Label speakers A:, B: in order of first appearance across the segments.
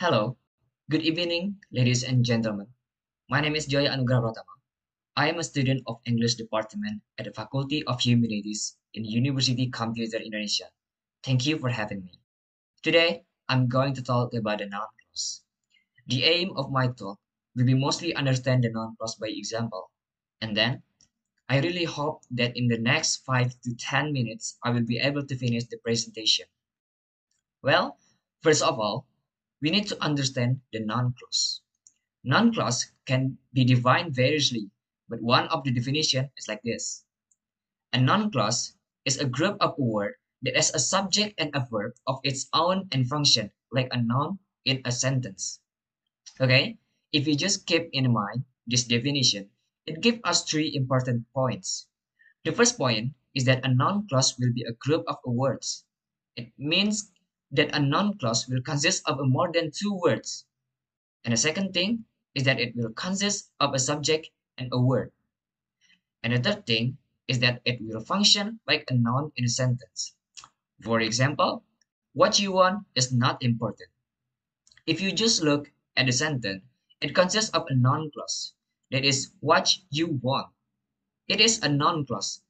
A: Hello, good evening, ladies and gentlemen. My name is Joya Anugrah Pratama. I am a student of English department at the Faculty of Humanities in University Computer Indonesia. Thank you for having me. Today, I'm going to talk about the noun clause. The aim of my talk will be mostly understand the noun clause by example, and then I really hope that in the next 5 to 10 minutes, I will be able to finish the presentation. Well, first of all, we need to understand the noun clause. Noun clause can be defined variously, but one of the definition is like this. A noun clause is a group of words that has a subject and a verb of its own and function, like a noun in a sentence. Okay? If you just keep in mind this definition, it gives us three important points. The first point is that a noun clause will be a group of words. It means that a noun clause will consist of more than two words. And the second thing is that it will consist of a subject and a word. And the third thing is that it will function like a noun in a sentence. For example, what you want is not important. If you just look at the sentence, it consists of a noun clause. That is what you want. It is a noun clause.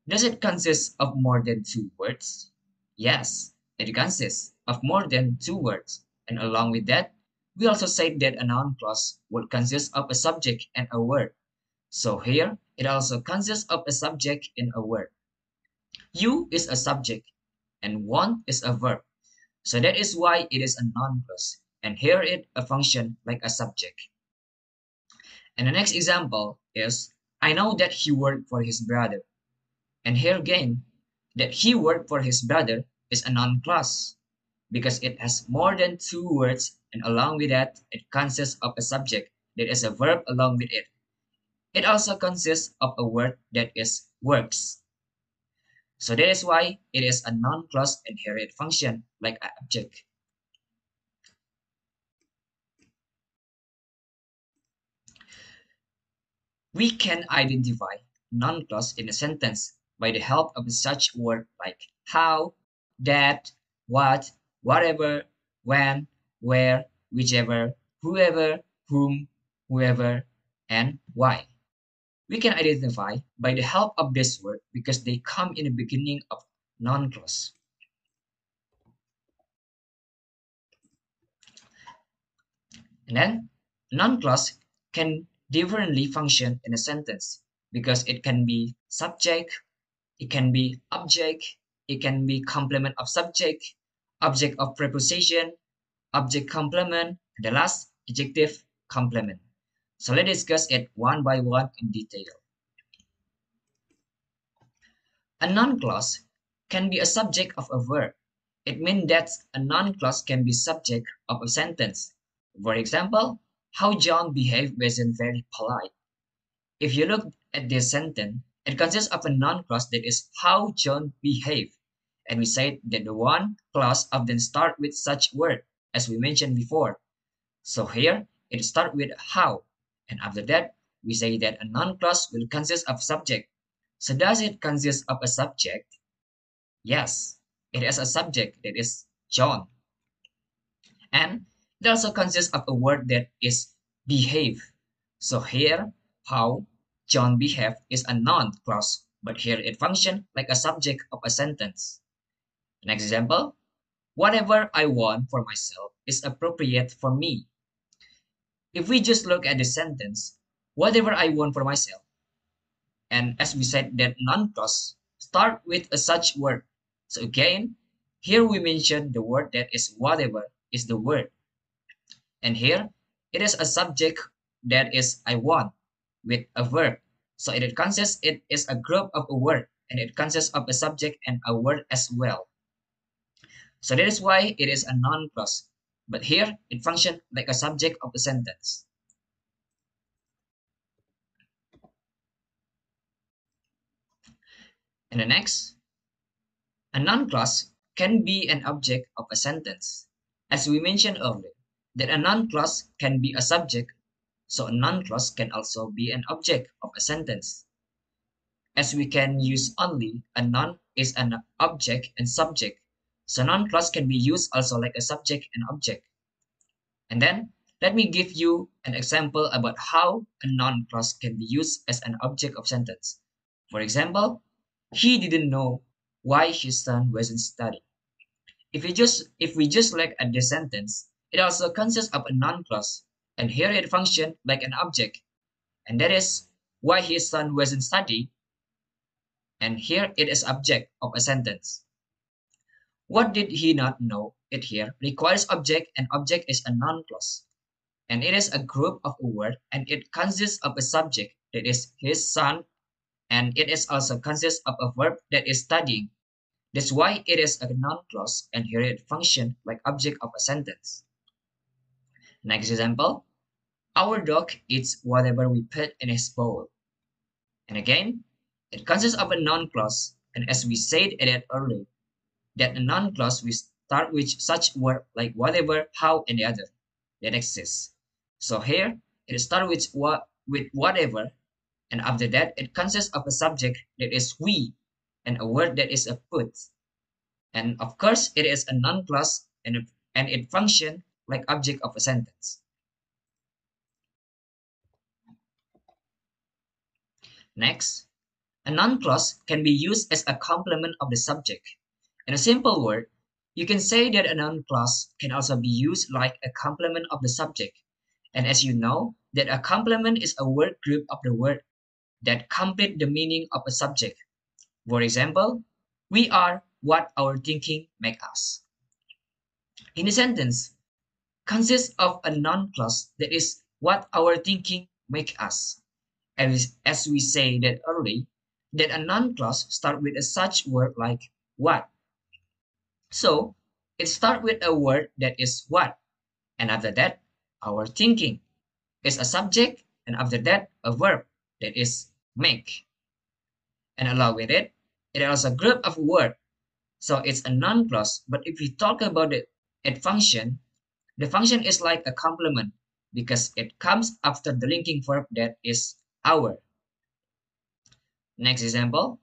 A: Does it consist of more than two words? Yes, it consists of more than two words. And along with that, we also said that a noun clause would consist of a subject and a word. So here, it also consists of a subject and a word. You is a subject and want is a verb. So that is why it is a noun clause. And here it a function like a subject. And the next example is, I know that he worked for his brother. And here again, that he worked for his brother is a noun clause because it has more than two words, and along with that, it consists of a subject that is a verb along with it. It also consists of a word that is works. So that is why it is a noun clause and here it functions like an object. We can identify noun clause in a sentence by the help of such word like how, that, what, whatever, when, where, whichever, whoever, whom, whoever, and why. We can identify by the help of this word because they come in the beginning of noun clause. And then noun clause can differently function in a sentence because it can be subject, it can be object, it can be complement of subject, object of preposition, object complement, and the last adjective complement. So let's discuss it one by one in detail. A noun clause can be a subject of a verb. It means that a noun clause can be subject of a sentence. For example, how John behaved wasn't very polite. If you look at this sentence, it consists of a noun clause that is how John behaved. And we said that the one clause often start with such word, as we mentioned before. So here, it starts with how. And after that, we say that a noun clause will consist of subject. So does it consist of a subject? Yes, it has a subject that is John. And it also consists of a word that is behave. So here, how John behaved is a noun clause, but here it functions like a subject of a sentence. Next example, whatever I want for myself is appropriate for me. If we just look at the sentence, whatever I want for myself, and as we said that noun clause start with a such word. So again, here we mention the word that is whatever is the word. And here, it is a subject that is I want with a verb. So it is a group of a word and it consists of a subject and a word as well. So that is why it is a noun clause. But here, it functions like a subject of a sentence. And the next, a noun clause can be an object of a sentence. As we mentioned earlier, that a noun clause can be a subject, so a noun clause can also be an object of a sentence. As we can use only, a noun is an object and subject, so noun clause can be used also like a subject and object. And then let me give you an example about how a noun clause can be used as an object of sentence. For example, he didn't know why his son wasn't studying. If we just look at the sentence, it also consists of a noun clause, and here it functions like an object, and that is why his son wasn't studying, and here it is object of a sentence. What did he not know? It here requires object, and object is a noun clause, and it is a group of a word, and it consists of a subject that is his son, and it is also consists of a verb that is studying. That's why it is a noun clause, and here it functions like object of a sentence. Next example, our dog eats whatever we put in his bowl. And again, it consists of a noun clause, and as we said it earlier, that a noun clause will start with such word like whatever, how, and the other that exists. So here, it starts with whatever, and after that, it consists of a subject that is we, and a word that is a put. And of course, it is a noun clause, and it functions like object of a sentence. Next, a noun clause can be used as a complement of the subject. In a simple word, you can say that a noun clause can also be used like a complement of the subject. And as you know, that a complement is a word group of the word that complete the meaning of a subject. For example, we are what our thinking make us. In a sentence, consists of a noun clause that is what our thinking make us. As we say that early, that a noun clause start with a such word like what. So it start with a word that is what, and after that, our thinking is a subject, and after that, a verb that is make. And along with it, it is a group of word. So it's a noun clause, but if we talk about it function, the function is like a complement because it comes after the linking verb that is our. Next example.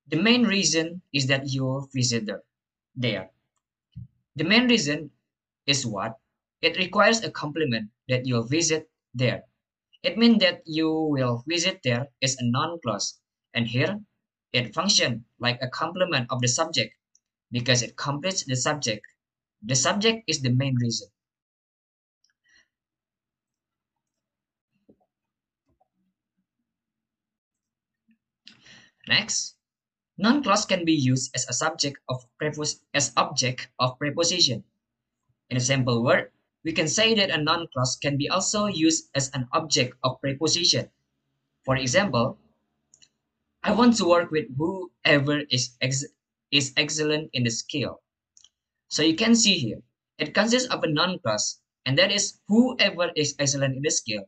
A: The main reason is that you visit there. The main reason is what? It requires a complement that you'll visit there. It means that you will visit there is a noun clause, and here it functions like a complement of the subject because it completes the subject. The subject is the main reason. Next, noun clause can be used as a object of preposition. In a simple word, we can say that a noun clause can be also used as an object of preposition. For example, I want to work with whoever is excellent in the skill. So you can see here, it consists of a noun clause, and that is whoever is excellent in the skill.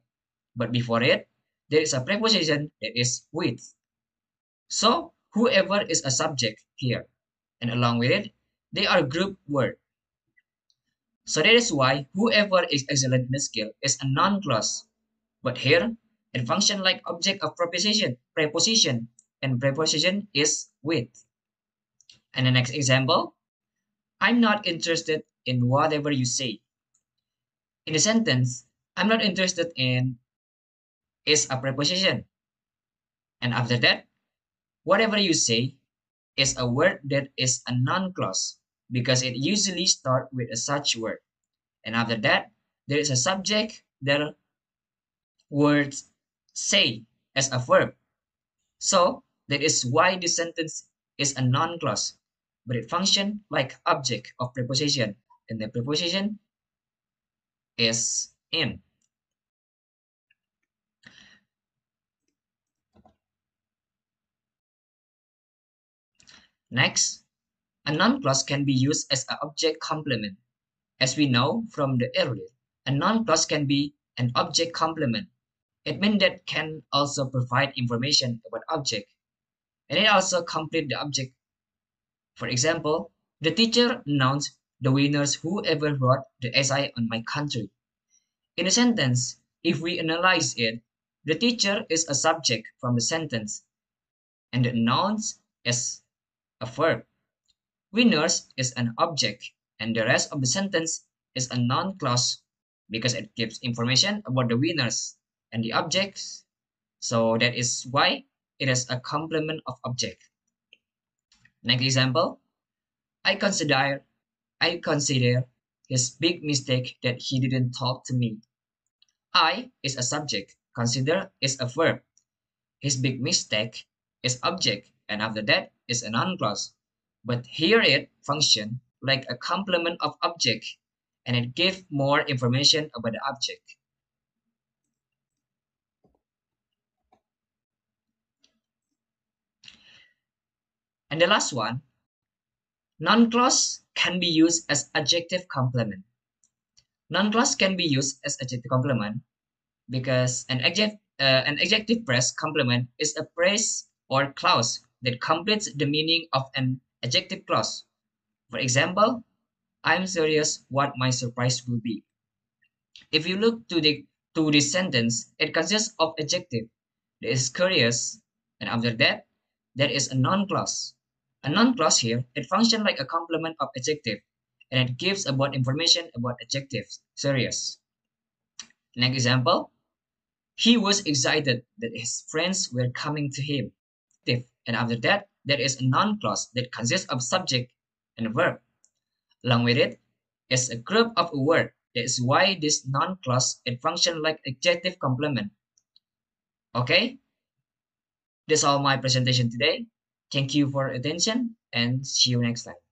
A: But before it, there is a preposition that is with. So whoever is a subject here, and along with it, they are group word. So that is why whoever is excellent in the skill is a noun clause. But here, it functions like object of preposition, and preposition is with. And the next example, I'm not interested in whatever you say. In the sentence, I'm not interested in is a preposition. And after that, whatever you say is a word that is a noun clause because it usually starts with a such word. And after that, there is a subject that words say as a verb. So that is why the sentence is a noun clause, but it functions like object of preposition, and the preposition is in. Next, a noun clause can be used as an object complement. As we know from the earlier, a noun clause can be an object complement. It means that can also provide information about object, and it also complete the object. For example, the teacher announced the winners whoever wrote the essay on my country. In a sentence, if we analyze it, the teacher is a subject from the sentence, and the announced is a verb. Winners is an object, and the rest of the sentence is a noun clause because it gives information about the winners and the objects. So that is why it is a complement of object. Next example, I consider I consider his big mistake that he didn't talk to me. I is a subject, consider is a verb, his big mistake is object, and after that is a noun clause. But here it function like a complement of object, and it gives more information about the object. And the last one, noun clause can be used as adjective complement. Noun clause can be used as adjective complement because an adjective phrase complement is a phrase or clause that completes the meaning of an adjective clause. For example, I'm serious what my surprise will be. If you look to this sentence, it consists of adjective. There is curious, and after that, there is a noun clause. A noun clause here, it functions like a complement of adjective, and it gives about information about adjectives, serious. Next example, he was excited that his friends were coming to him. And after that, there is a noun clause that consists of subject and verb. Along with it is a group of a word. That is why this noun clause it functions like adjective complement. Okay, that's all my presentation today. Thank you for attention and see you next time.